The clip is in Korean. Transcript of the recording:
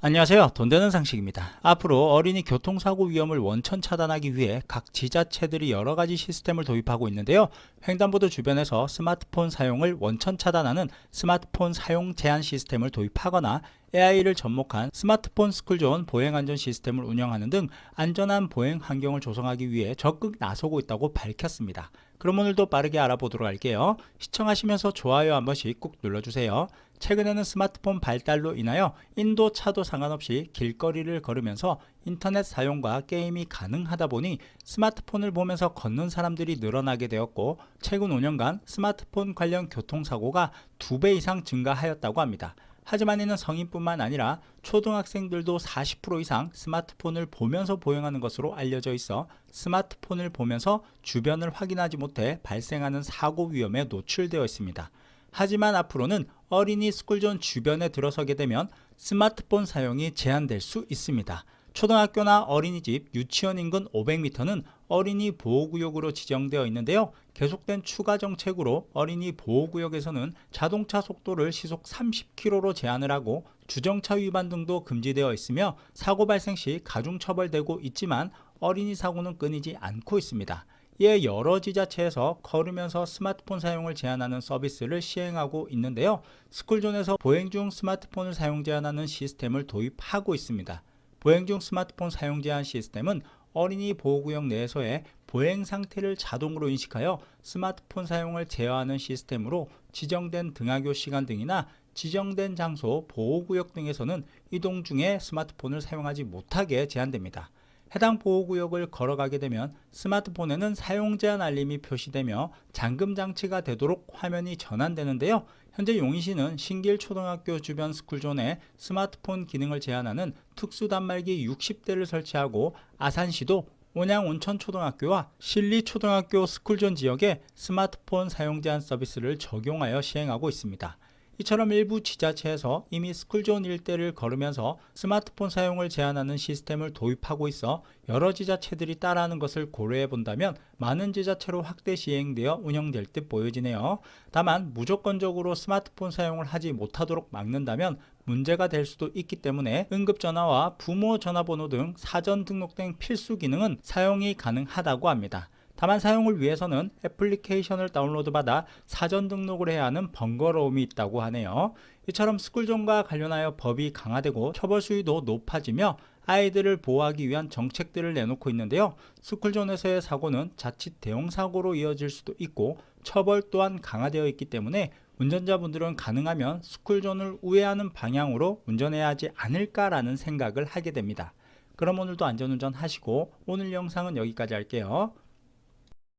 안녕하세요. 돈 되는 상식입니다. 앞으로 어린이 교통사고 위험을 원천 차단하기 위해 각 지자체들이 여러 가지 시스템을 도입하고 있는데요. 횡단보도 주변에서 스마트폰 사용을 원천 차단하는 스마트폰 사용 제한 시스템을 도입하거나 AI를 접목한 스마트폰 스쿨존 보행안전 시스템을 운영하는 등 안전한 보행 환경을 조성하기 위해 적극 나서고 있다고 밝혔습니다. 그럼 오늘도 빠르게 알아보도록 할게요. 시청하시면서 좋아요 한 번씩 꾹 눌러주세요. 최근에는 스마트폰 발달로 인하여 인도 차도 상관없이 길거리를 걸으면서 인터넷 사용과 게임이 가능하다 보니 스마트폰을 보면서 걷는 사람들이 늘어나게 되었고, 최근 5년간 스마트폰 관련 교통사고가 2배 이상 증가하였다고 합니다. 하지만 이는 성인뿐만 아니라 초등학생들도 40% 이상 스마트폰을 보면서 보행하는 것으로 알려져 있어 스마트폰을 보면서 주변을 확인하지 못해 발생하는 사고 위험에 노출되어 있습니다. 하지만 앞으로는 어린이 스쿨존 주변에 들어서게 되면 스마트폰 사용이 제한될 수 있습니다. 초등학교나 어린이집, 유치원 인근 500m는 어린이 보호구역으로 지정되어 있는데요. 계속된 추가 정책으로 어린이 보호구역에서는 자동차 속도를 시속 30km로 제한을 하고 주정차 위반 등도 금지되어 있으며 사고 발생 시 가중처벌되고 있지만 어린이 사고는 끊이지 않고 있습니다. 이에 여러 지자체에서 걸으면서 스마트폰 사용을 제한하는 서비스를 시행하고 있는데요. 스쿨존에서 보행 중 스마트폰을 사용 제한하는 시스템을 도입하고 있습니다. 보행 중 스마트폰 사용 제한 시스템은 어린이 보호구역 내에서의 보행 상태를 자동으로 인식하여 스마트폰 사용을 제어하는 시스템으로 지정된 등하교 시간 등이나 지정된 장소, 보호구역 등에서는 이동 중에 스마트폰을 사용하지 못하게 제한됩니다. 해당 보호구역을 걸어가게 되면 스마트폰에는 사용 제한 알림이 표시되며 잠금 장치가 되도록 화면이 전환되는데요. 현재 용인시는 신길 초등학교 주변 스쿨존에 스마트폰 기능을 제한하는 특수 단말기 60대를 설치하고, 아산시도 온양 온천초등학교와 신리초등학교 스쿨존 지역에 스마트폰 사용 제한 서비스를 적용하여 시행하고 있습니다. 이처럼 일부 지자체에서 이미 스쿨존 일대를 걸으면서 스마트폰 사용을 제한하는 시스템을 도입하고 있어 여러 지자체들이 따라하는 것을 고려해 본다면 많은 지자체로 확대 시행되어 운영될 듯 보여지네요. 다만 무조건적으로 스마트폰 사용을 하지 못하도록 막는다면 문제가 될 수도 있기 때문에 응급전화와 부모 전화번호 등 사전 등록된 필수 기능은 사용이 가능하다고 합니다. 다만 사용을 위해서는 애플리케이션을 다운로드받아 사전 등록을 해야 하는 번거로움이 있다고 하네요. 이처럼 스쿨존과 관련하여 법이 강화되고 처벌 수위도 높아지며 아이들을 보호하기 위한 정책들을 내놓고 있는데요. 스쿨존에서의 사고는 자칫 대형 사고로 이어질 수도 있고 처벌 또한 강화되어 있기 때문에 운전자분들은 가능하면 스쿨존을 우회하는 방향으로 운전해야 하지 않을까라는 생각을 하게 됩니다. 그럼 오늘도 안전운전 하시고 오늘 영상은 여기까지 할게요.